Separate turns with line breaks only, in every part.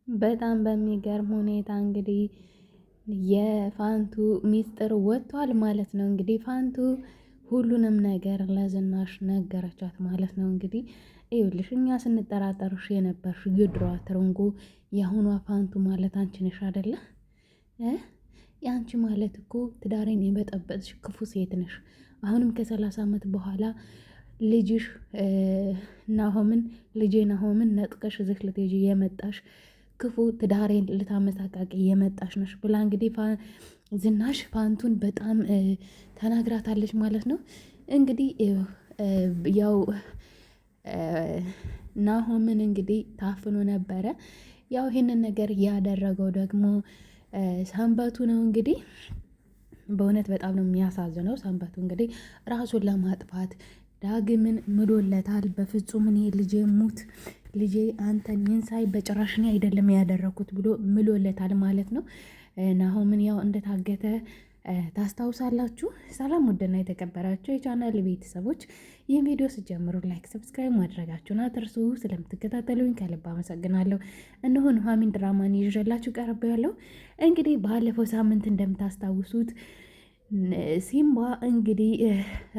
በጣም በሚገርም ሁኔታ እንግዲህ የፋንቱ ሚስጥር ወጥቷል ማለት ነው። እንግዲህ ፋንቱ ሁሉንም ነገር ለዝናሽ ነገረቻት ማለት ነው። እንግዲህ ይኸውልሽ እኛ ስንጠራጠርሽ የነበርሽ የድሮዋ ትርንጎ የአሁኗ ፋንቱ ማለት አንቺ ነሽ አይደለ? የአንቺ ማለት እኮ ትዳሬን የበጠበጥሽ ክፉ ሴት ነሽ። አሁንም ከ30 ዓመት በኋላ ልጅሽ ናሆምን ልጄ ናሆምን ነጥቀሽ እዚህ ልትሄጂ የመጣሽ ክፉ ትዳሬን ልታመሳቃቂ የመጣሽ ነሽ ብላ እንግዲህ ዝናሽ ፋንቱን በጣም ተናግራታለች ማለት ነው። እንግዲህ ያው ናሆምን እንግዲህ ታፍኖ ነበረ። ያው ይሄንን ነገር ያደረገው ደግሞ ሰንበቱ ነው። እንግዲህ በእውነት በጣም ነው የሚያሳዝነው። ሰንበቱ እንግዲህ ራሱን ለማጥፋት ዳግምን ምሎለታል። በፍጹም እኔ ልጄ ሙት ልጄ አንተን ይንሳይ በጭራሽ እኔ አይደለም ያደረኩት ብሎ ምሎለታል ማለት ነው። ናሆምን ያው እንደታገተ ታስታውሳላችሁ። ሰላም ውድና የተከበራችሁ የቻናል ቤተሰቦች ይህን ቪዲዮ ስጀምሩ ላይክ፣ ሰብስክራይብ ማድረጋችሁን አትርሱ። ስለምትከታተሉኝ ከልብ አመሰግናለሁ። እነሆ ኑሐሚን ድራማን ይዤላችሁ ቀርብ ያለው እንግዲህ ባለፈው ሳምንት እንደምታስታውሱት ሲምባ እንግዲህ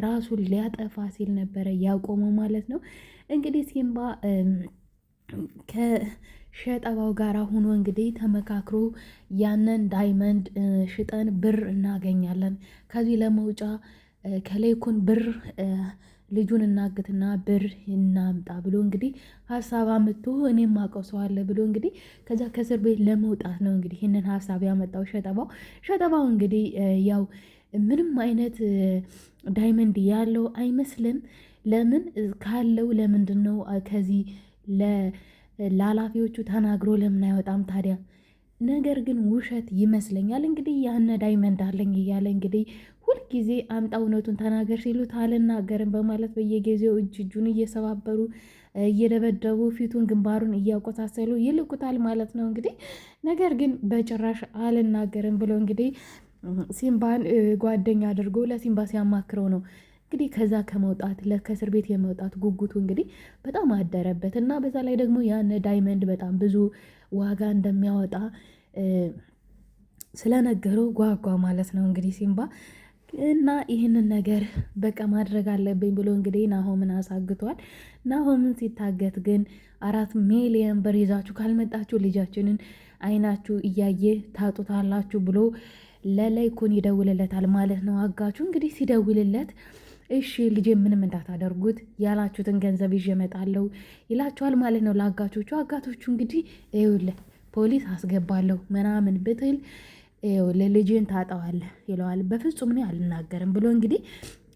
ራሱን ሊያጠፋ ሲል ነበረ ያቆመው ማለት ነው። እንግዲህ ሲምባ ከሸጠባው ጋር ሆኖ እንግዲህ ተመካክሮ ያንን ዳይመንድ ሽጠን ብር እናገኛለን፣ ከዚህ ለመውጫ ከሌኩን ብር ልጁን እናግትና ብር እናምጣ ብሎ እንግዲህ ሀሳብ አምጥቶ እኔም ማውቀው ሰው አለ ብሎ እንግዲህ ከዛ ከእስር ቤት ለመውጣት ነው እንግዲህ ይህንን ሀሳብ ያመጣው ሸጠባው እንግዲህ ያው ምንም አይነት ዳይመንድ ያለው አይመስልም። ለምን ካለው ለምንድን ነው ከዚህ ለኃላፊዎቹ ተናግሮ ለምን አይወጣም ታዲያ? ነገር ግን ውሸት ይመስለኛል። እንግዲህ ያነ ዳይመንድ አለኝ እያለ እንግዲህ ሁልጊዜ አምጣ እውነቱን ተናገር ሲሉት አልናገርም በማለት በየጊዜው እጁን እየሰባበሩ እየደበደቡ ፊቱን ግንባሩን እያቆሳሰሉ ይልቁታል ማለት ነው። እንግዲህ ነገር ግን በጭራሽ አልናገርም ብሎ እንግዲህ ሲምባን ጓደኛ አድርጎ ለሲምባ ሲያማክረው ነው እንግዲህ ከዛ ከመውጣት ከእስር ቤት የመውጣት ጉጉቱ እንግዲህ በጣም አደረበት እና በዛ ላይ ደግሞ ያን ዳይመንድ በጣም ብዙ ዋጋ እንደሚያወጣ ስለነገረው ጓጓ ማለት ነው። እንግዲህ ሲምባ እና ይህንን ነገር በቃ ማድረግ አለብኝ ብሎ እንግዲህ ናሆምን አሳግቷል። ናሆምን ሲታገት ግን 4 ሚሊዮን ብር ይዛችሁ ካልመጣችሁ ልጃችንን አይናችሁ እያየ ታጡታላችሁ ብሎ ለላይኩን ይደውልለታል ማለት ነው። አጋቹ እንግዲህ ሲደውልለት እሺ ልጄ ምንም እንዳታደርጉት ያላችሁትን ገንዘብ ይዤ እመጣለሁ ይላቸዋል ማለት ነው ለአጋቾቹ። አጋቶቹ እንግዲህ ይኸውልህ ፖሊስ አስገባለሁ ምናምን ብትል ልጄን ታጠዋለህ ይለዋል። በፍጹም እኔ አልናገርም ብሎ እንግዲህ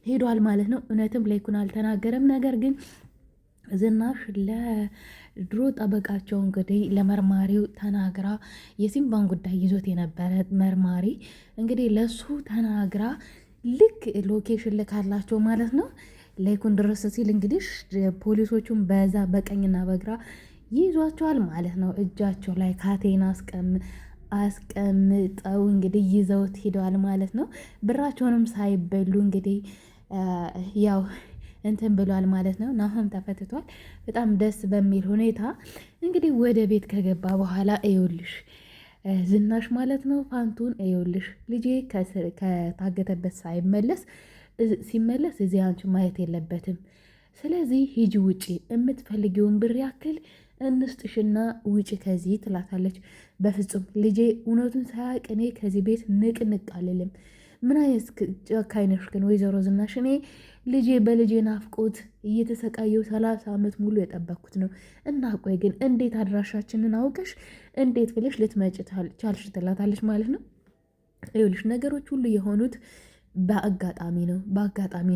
ሄዷል ማለት ነው። እውነትም ላይኩን አልተናገረም። ነገር ግን ዝናሽ ለድሮ ጠበቃቸው እንግዲህ ለመርማሪው ተናግራ የሲምባን ጉዳይ ይዞት የነበረ መርማሪ እንግዲህ ለሱ ተናግራ ልክ ሎኬሽን ልካላቸው ማለት ነው። ላይኩን ድረስ ሲል እንግዲህ ፖሊሶቹን በዛ በቀኝና በግራ ይዟቸዋል ማለት ነው። እጃቸው ላይ ካቴና አስቀምጠው እንግዲህ ይዘውት ሄደዋል ማለት ነው። ብራቸውንም ሳይበሉ እንግዲህ ያው እንትን ብሏል ማለት ነው። ናሆም ተፈትቷል በጣም ደስ በሚል ሁኔታ እንግዲህ ወደ ቤት ከገባ በኋላ እዩልሽ ዝናሽ ማለት ነው ፋንቱን እዩልሽ ልጄ ከታገተበት ሲመለስ እዚህ አንቺ ማየት የለበትም። ስለዚህ ሂጂ ውጪ፣ የምትፈልጊውን ብር ያክል እንስጥሽና ውጪ ከዚህ ትላታለች። በፍጹም ልጄ እውነቱን ሳያውቅ እኔ ከዚህ ቤት ንቅንቅ አልልም። ምን አይነት ጨካኝ ነሽ ግን ወይዘሮ ዝናሽ? እኔ ልጄ በልጄ ናፍቆት እየተሰቃየው 30 ዓመት ሙሉ የጠበኩት ነው እና ቆይ ግን እንዴት አድራሻችንን አውቀሽ እንዴት ብለሽ ልትመጭ ቻልሽ? ትላታለች ማለት ነው። ይኸውልሽ ነገሮች ሁሉ የሆኑት በአጋጣሚ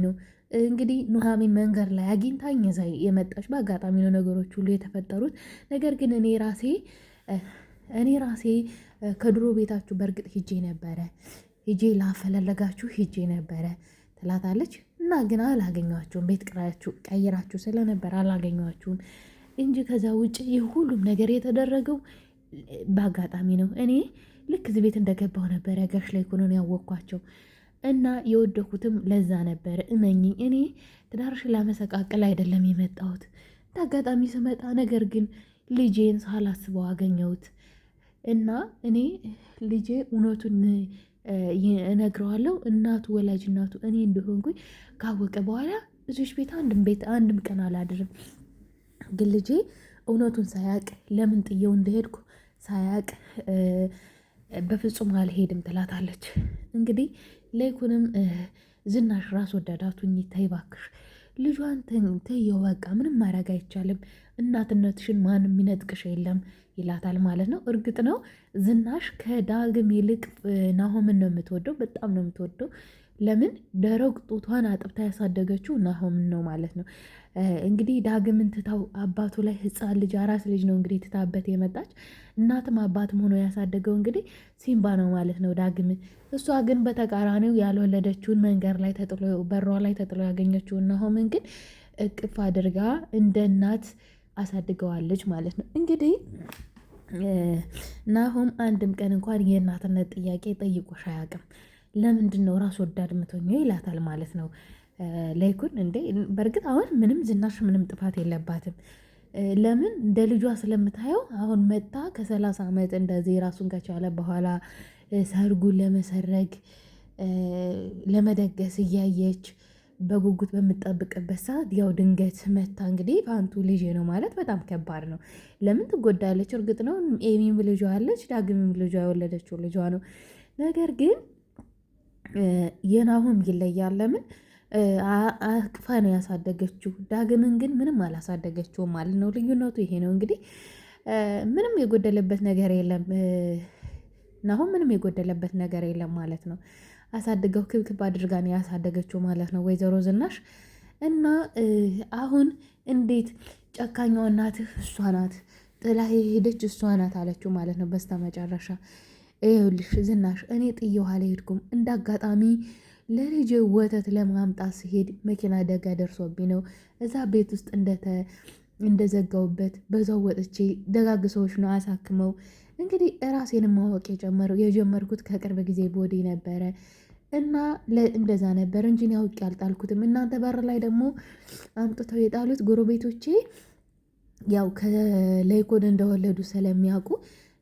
ነው። እንግዲህ ኑሐሚን መንገድ ላይ አግኝታኝ እዛ የመጣች በአጋጣሚ ነው ነገሮች ሁሉ የተፈጠሩት። ነገር ግን እኔ ራሴ ከድሮ ቤታችሁ በእርግጥ ሂጄ ላፈለለጋችሁ ሂጄ ነበረ ትላታለች። እና ግን አላገኘኋችሁም፣ ቤት ቀይራችሁ ስለነበር አላገኘኋችሁም እንጂ ከዛ ውጭ ይህ ሁሉም ነገር የተደረገው በአጋጣሚ ነው። እኔ ልክ እዚህ ቤት እንደገባው ነበረ ጋሽ ላይኩንን ያወቅኳቸው እና የወደኩትም ለዛ ነበረ። እመኝኝ እኔ ትዳርሽን ላመሰቃቀል አይደለም የመጣሁት። እንደ አጋጣሚ ስመጣ ነገር ግን ልጄን ሳላስበው አገኘሁት እና እኔ ልጄ እውነቱን እነግረዋለሁ። እናቱ ወላጅ እናቱ እኔ እንደሆንኩኝ ካወቀ በኋላ እዚች ቤት አንድም ቀን አላድርም። ግን ልጄ እውነቱን ሳያቅ ለምን ጥየው እንደሄድኩ ሳያቅ በፍጹም አልሄድም ትላታለች። እንግዲህ ላይኩንም ዝናሽ ራስ ወዳዳቱኝ ተይ እባክሽ ልጇን ተየው በቃ ምንም ማድረግ አይቻልም፣ እናትነትሽን ማንም የሚነጥቅሽ የለም ይላታል ማለት ነው። እርግጥ ነው ዝናሽ ከዳግም ይልቅ ናሆምን ነው የምትወደው፣ በጣም ነው የምትወደው። ለምን ደረቅ ጡቷን አጥብታ ያሳደገችው ናሆምን ነው ማለት ነው። እንግዲህ ዳግምን ትታው አባቱ ላይ ሕፃን ልጅ አራስ ልጅ ነው እንግዲህ ትታበት የመጣች እናትም አባትም ሆኖ ያሳደገው እንግዲህ ሲምባ ነው ማለት ነው ዳግምን። እሷ ግን በተቃራኒው ያልወለደችውን መንገድ ላይ ተጥሎ በሯ ላይ ተጥሎ ያገኘችውን ናሆምን ግን እቅፍ አድርጋ እንደ እናት አሳድገዋለች ማለት ነው። እንግዲህ ናሆም አንድም ቀን እንኳን የእናትነት ጥያቄ ጠይቆሽ አያውቅም። ለምንድን ነው ራስ ወዳድ ምትሆኚው ይላታል ማለት ነው። ላይኩን እንዴ በእርግጥ አሁን ምንም ዝናሽ ምንም ጥፋት የለባትም። ለምን እንደ ልጇ ስለምታየው አሁን መጣ ከ30 ዓመት እንደዚህ ራሱን ከቻለ በኋላ ሰርጉን ለመሰረግ ለመደገስ እያየች በጉጉት በምጠብቅበት ሰዓት ያው ድንገት መታ እንግዲህ ፋንቱ ልጅ ነው ማለት በጣም ከባድ ነው። ለምን ትጎዳለች? እርግጥ ነው ኤሚም ልጇ አለች፣ ዳግምም ልጇ የወለደችው ልጇ ነው። ነገር ግን የናሆም ይለያል። ለምን አቅፋ ነው ያሳደገችው። ዳግምን ግን ምንም አላሳደገችውም ማለት ነው። ልዩነቱ ይሄ ነው እንግዲህ ምንም የጎደለበት ነገር የለም። ናሆም ምንም የጎደለበት ነገር የለም ማለት ነው። አሳድገው ክብክብ አድርጋ ነው ያሳደገችው ማለት ነው ወይዘሮ ዝናሽ። እና አሁን እንዴት ጨካኛዋ እናትህ እሷ ናት፣ ጥላ ሄደች እሷ ናት አለችው ማለት ነው በስተ መጨረሻ። ይኸውልሽ ዝናሽ እኔ ጥየው አልሄድኩም፣ እንደ አጋጣሚ ለልጄ ወተት ለማምጣት ሲሄድ መኪና አደጋ ደርሶብኝ ነው እዛ ቤት ውስጥ እንደዘጋውበት በዛው ወጥቼ ደጋግ ሰዎች ነው አሳክመው እንግዲህ ራሴን ማወቅ የጀመርኩት ከቅርብ ጊዜ ቦዲ ነበረ እና እንደዛ ነበር እንጂ እኔ አውቄ አልጣልኩትም። እናንተ በር ላይ ደግሞ አምጥተው የጣሉት ጎረቤቶቼ ያው ከላይኮን እንደወለዱ ስለሚያውቁ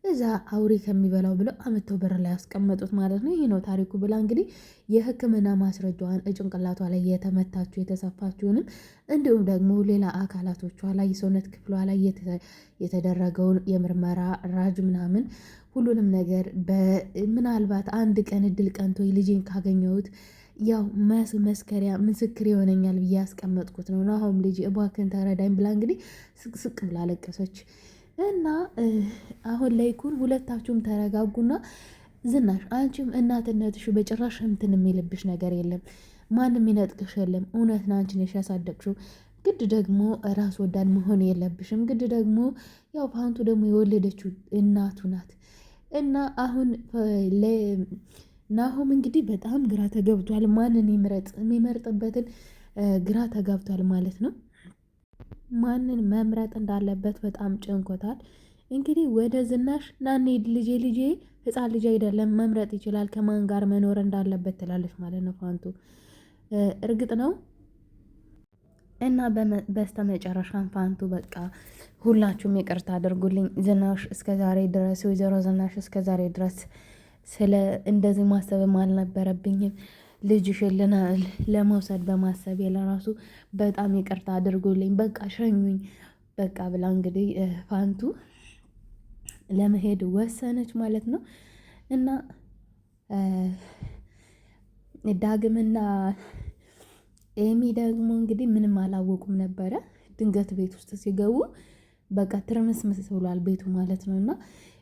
እዛ አውሬ ከሚበላው ብለው አመተው በር ላይ ያስቀመጡት ማለት ነው። ይህ ነው ታሪኩ ብላ እንግዲህ የሕክምና ማስረጃዋን ጭንቅላቷ ላይ የተመታችው የተሰፋችውንም እንዲሁም ደግሞ ሌላ አካላቶቿ ላይ የሰውነት ክፍሏ ላይ የተደረገውን የምርመራ ራጅ ምናምን ሁሉንም ነገር ምናልባት አንድ ቀን እድል ቀንቶኝ ልጄን ካገኘሁት ያው መስከሪያ ምስክር ይሆነኛል ብዬ ያስቀመጥኩት ነው። ናሆም ልጅ እባክን ተረዳኝ ብላ እንግዲህ ስቅስቅ ብላ ለቀሰች። እና አሁን ላይ ኩን ሁለታችሁም ተረጋጉና ዝናሽ አንቺም እናትነትሽ በጭራሽ እንትን የሚልብሽ ነገር የለም፣ ማንም ይነጥቅሽ የለም። እውነት ነው አንቺ ነሽ ያሳደግሽው። ግድ ደግሞ ራስ ወዳድ መሆን የለብሽም። ግድ ደግሞ ያው ፋንቱ ደግሞ የወለደችው እናቱ ናት። እና አሁን ናሆም እንግዲህ በጣም ግራ ተገብቷል። ማንን ይምረጥ? የሚመርጥበትን ግራ ተጋብቷል ማለት ነው። ማንን መምረጥ እንዳለበት በጣም ጨንቆታል። እንግዲህ ወደ ዝናሽ ናኔድ ልጄ ሕፃን ልጅ አይደለም መምረጥ ይችላል ከማን ጋር መኖር እንዳለበት ትላለች ማለት ነው ፋንቱ። እርግጥ ነው እና በስተ መጨረሻም ፋንቱ በቃ ሁላችሁም ይቅርታ አድርጉልኝ፣ ዝናሽ እስከዛሬ ድረስ ወይዘሮ ዝናሽ እስከዛሬ ድረስ ስለ እንደዚህ ማሰብም አልነበረብኝም ልጅሽን ለመውሰድ በማሰብ ለራሱ በጣም ይቅርታ አድርጎልኝ በቃ ሸኙኝ በቃ ብላ እንግዲህ ፋንቱ ለመሄድ ወሰነች ማለት ነው። እና ዳግምና ኤሚ ደግሞ እንግዲህ ምንም አላወቁም ነበረ። ድንገት ቤት ውስጥ ሲገቡ በቃ ትርምስምስ ብሏል ቤቱ ማለት ነው። እና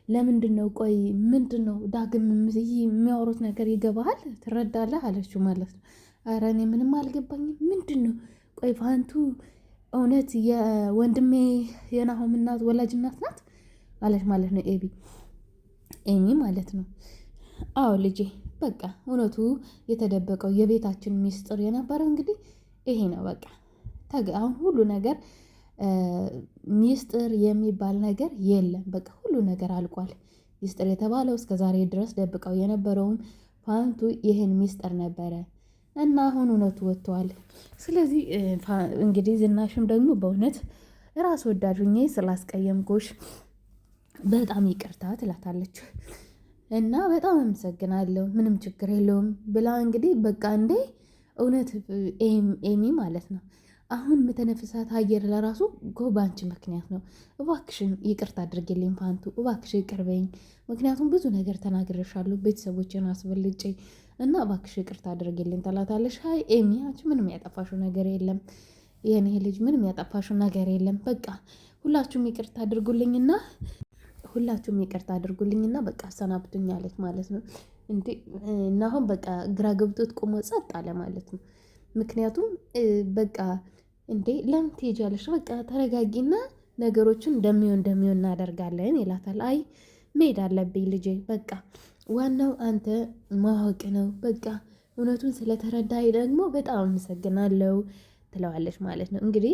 ለምንድን ነው ቆይ ምንድን ነው ዳግም የሚያወሩት ነገር ይገባሃል ትረዳለህ አለችው ማለት ነው። ኧረ እኔ ምንም አልገባኝም ምንድን ነው ቆይ ፋንቱ እውነት የወንድሜ የናሆም እናት ወላጅ እናት ናት አለች ማለት ነው ኤሚ ማለት ነው። አዎ ልጄ በቃ እውነቱ የተደበቀው የቤታችን ሚስጥር የነበረው እንግዲህ ይሄ ነው በቃ አሁን ሁሉ ነገር ሚስጥር የሚባል ነገር የለም። በቃ ሁሉ ነገር አልቋል። ሚስጥር የተባለው እስከ ዛሬ ድረስ ደብቀው የነበረውም ፋንቱ ይህን ሚስጥር ነበረ እና አሁን እውነቱ ወጥቷል። ስለዚህ እንግዲህ ዝናሽም ደግሞ በእውነት ራስ ወዳድ ሁኜ ስላስቀየምኩሽ በጣም ይቅርታ ትላታለች። እና በጣም አመሰግናለሁ ምንም ችግር የለውም ብላ እንግዲህ በቃ እንዴ እውነት ኤሚ ማለት ነው አሁን የምተነፍሳት አየር ለራሱ ባንቺ ምክንያት ነው። እባክሽን ይቅርታ አድርጌልኝ ፋንቱ፣ እባክሽ ይቅርበኝ። ምክንያቱም ብዙ ነገር ተናግሬሻለሁ ቤተሰቦችን አስበልጬ እና እባክሽ ይቅርታ አድርጌልኝ ትላታለሽ። ሀይ ኤሚ አንቺ ምንም ያጠፋሽው ነገር የለም የኔ ልጅ፣ ምንም ያጠፋሽው ነገር የለም። በቃ ሁላችሁም ይቅርታ አድርጉልኝና በቃ አሰናብቱኝ አለች ማለት ነው። እንዴ እና አሁን በቃ ግራ ገብቶት ቆሞ ጸጥ አለ ማለት ነው። ምክንያቱም በቃ እንዴ ለምን ትሄጃለሽ? በቃ ተረጋጊና ነገሮችን እንደሚሆን እናደርጋለን ይላታል። አይ መሄድ አለብኝ ልጄ፣ በቃ ዋናው አንተ ማወቅ ነው። በቃ እውነቱን ስለተረዳይ ደግሞ በጣም አመሰግናለሁ ትለዋለች ማለት ነው። እንግዲህ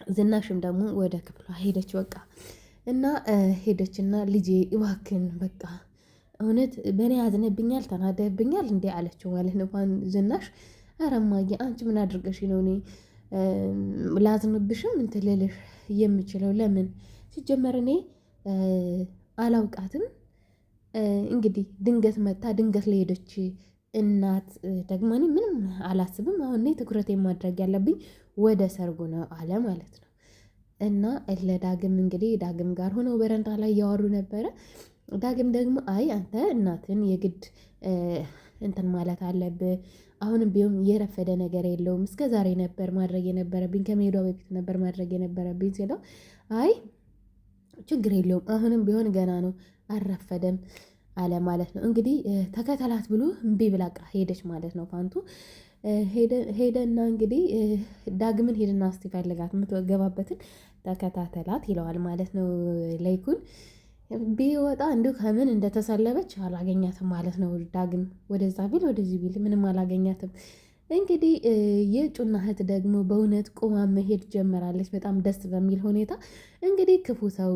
ዝናሽም ደግሞ ወደ ክፍሏ ሄደች። በቃ እና ሄደችና ልጄ እባክን በቃ እውነት በእኔ ያዝነብኛል ተናደብኛል እንዴ አለችው ማለት ነው። ዝናሽ ኧረ እማዬ አንቺ ምን አድርገሽ ነው እኔ ላዝንብሽም እንትን ልልሽ የምችለው? ለምን ሲጀመር እኔ አላውቃትም። እንግዲህ ድንገት መታ ድንገት ለሄደች እናት ደግሞ እኔ ምንም አላስብም። አሁን እኔ ትኩረት ማድረግ ያለብኝ ወደ ሰርጉ ነው አለ ማለት ነው። እና ለዳግም እንግዲህ ዳግም ጋር ሆነው በረንዳ ላይ እያወሩ ነበረ። ዳግም ደግሞ አይ አንተ እናትን የግድ እንትን ማለት አለብህ። አሁንም ቢሆን የረፈደ ነገር የለውም። እስከ ዛሬ ነበር ማድረግ የነበረብኝ፣ ከመሄዷ በፊት ነበር ማድረግ የነበረብኝ ሲለው አይ ችግር የለውም አሁንም ቢሆን ገና ነው አልረፈደም አለ ማለት ነው። እንግዲህ ተከተላት ብሎ እምቢ ብላ ሄደች ማለት ነው። ፋንቱ ሄደና እንግዲህ ዳግምን ሄድና እስቲ ፈልጋት የምትገባበትን ተከታተላት ይለዋል ማለት ነው። ለይኩን ቢወጣ እንዲሁ ከምን እንደተሰለበች አላገኛትም ማለት ነው። ዳግም ወደዛ ቢል ወደዚህ ቢል ምንም አላገኛትም። እንግዲህ የጩና እህት ደግሞ በእውነት ቆማ መሄድ ጀመራለች በጣም ደስ በሚል ሁኔታ። እንግዲህ ክፉ ሰው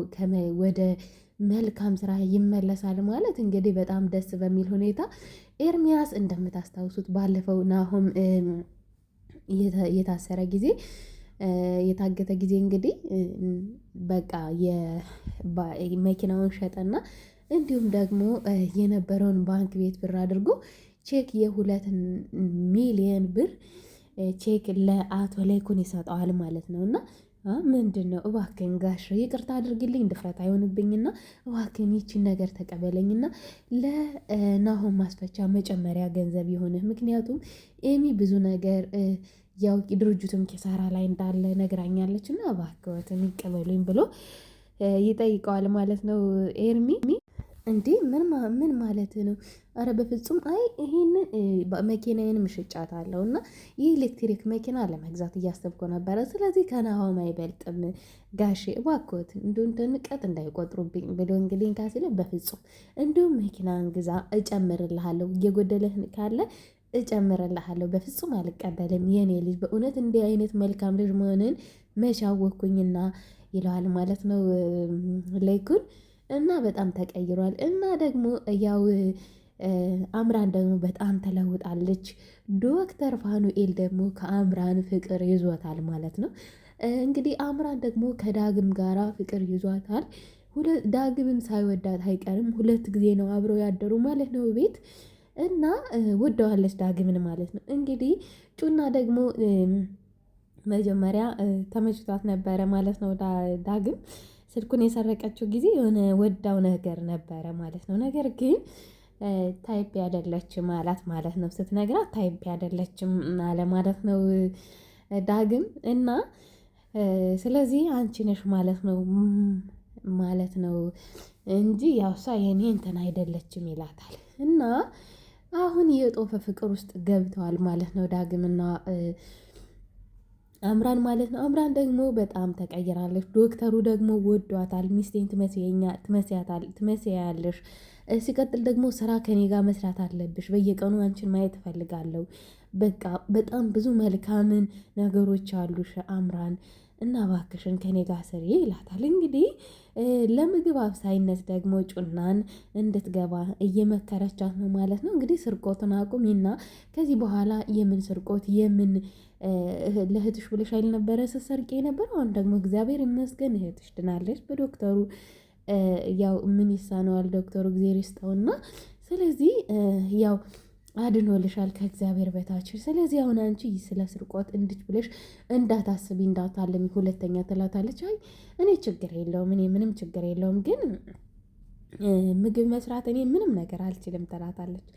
ወደ መልካም ስራ ይመለሳል ማለት እንግዲህ በጣም ደስ በሚል ሁኔታ። ኤርሚያስ እንደምታስታውሱት ባለፈው ናሆም የታሰረ ጊዜ የታገተ ጊዜ እንግዲህ በቃ የመኪናውን ሸጠና እንዲሁም ደግሞ የነበረውን ባንክ ቤት ብር አድርጎ ቼክ የ2 ሚሊዮን ብር ቼክ ለአቶ ላይኩን ይሰጠዋል ማለት ነው። እና ምንድን ነው እባክን ጋሽ ይቅርታ አድርግልኝ ድፍረት አይሆንብኝና እባክን ይቺን ነገር ተቀበለኝና ለናሆም ማስፈቻ መጨመሪያ ገንዘብ የሆነ ምክንያቱም ኤሚ ብዙ ነገር ያው ድርጅቱም ኪሳራ ላይ እንዳለ ነግራኛለች እና እባክዎትን ይቀበሉኝ ብሎ ይጠይቀዋል ማለት ነው። ኤርሚ እንዴ ምን ማለት ነው? አረ በፍጹም አይ ይሄንን መኪናዬንም እሸጫታለሁ እና የኤሌክትሪክ መኪና ለመግዛት እያሰብኩ ነበረ። ስለዚህ ከናሆም አይበልጥም ጋሼ እባክዎትን እንዲሁም ንቀት እንዳይቆጥሩብኝ ብሎ እንግዲህ ካሲለ በፍጹም እንዲሁም መኪናን ግዛ እጨምርልሃለሁ፣ እየጎደለህ ካለ እጨምርልሃለሁ፣ በፍጹም አልቀበልም የኔ ልጅ በእውነት እንዲህ አይነት መልካም ልጅ መሆንን መቻወኩኝና ይለዋል ማለት ነው ለይኩን እና በጣም ተቀይሯል። እና ደግሞ ያው አምራን ደግሞ በጣም ተለውጣለች። ዶክተር ፋኑኤል ደግሞ ከአምራን ፍቅር ይዟታል ማለት ነው። እንግዲህ አምራን ደግሞ ከዳግም ጋራ ፍቅር ይዟታል። ዳግምም ሳይወዳት አይቀርም። 2 ጊዜ ነው አብረው ያደሩ ማለት ነው ቤት እና ወደዋለች ዳግምን ማለት ነው። እንግዲህ ጩና ደግሞ መጀመሪያ ተመችቷት ነበረ ማለት ነው። ዳግም ስልኩን የሰረቀችው ጊዜ የሆነ ወዳው ነገር ነበረ ማለት ነው። ነገር ግን ታይፕ ያደለችም አላት ማለት ነው። ስትነግራት ታይፕ ያደለችም አለ ማለት ነው ዳግም እና ስለዚህ አንቺ ነሽ ማለት ነው እንጂ ያው እሷ የኔ እንትን አይደለችም ይላታል። እና አሁን የጦፈ ፍቅር ውስጥ ገብተዋል ማለት ነው ዳግምና አምራን ማለት ነው። አምራን ደግሞ በጣም ተቀይራለች። ዶክተሩ ደግሞ ወዷታል። ሚስቴን ትመስያለሽ፣ ሲቀጥል ደግሞ ስራ ከኔ ጋር መስራት አለብሽ፣ በየቀኑ አንቺን ማየት እፈልጋለሁ። በቃ በጣም ብዙ መልካምን ነገሮች አሉሽ አምራን እና እባክሽን ከኔ ጋር ስሪ ይላታል። እንግዲህ ለምግብ አብሳይነት ደግሞ ጩናን እንድትገባ እየመከረቻት ነው ማለት ነው። እንግዲህ ስርቆትን አቁሚና ከዚህ በኋላ የምን ስርቆት የምን ለእህትሽ ብለሽ አይል ነበረ ስትሰርቂ ነበር። አሁን ደግሞ እግዚአብሔር ይመስገን እህትሽ ድናለች በዶክተሩ ያው ምን ይሳነዋል ዶክተሩ እግዜር ይስጠውና ስለዚህ ያው አድኖልሻል ከእግዚአብሔር በታች። ስለዚህ አሁን አንቺ ስለ ስርቆት እንድች ብለሽ እንዳታስቢ እንዳታለሚ ሁለተኛ ትላታለች። አይ እኔ ችግር የለውም እኔ ምንም ችግር የለውም ግን ምግብ መስራት እኔ ምንም ነገር አልችልም ትላታለች።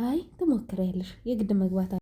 አይ ትሞክሪያለሽ የግድ መግባት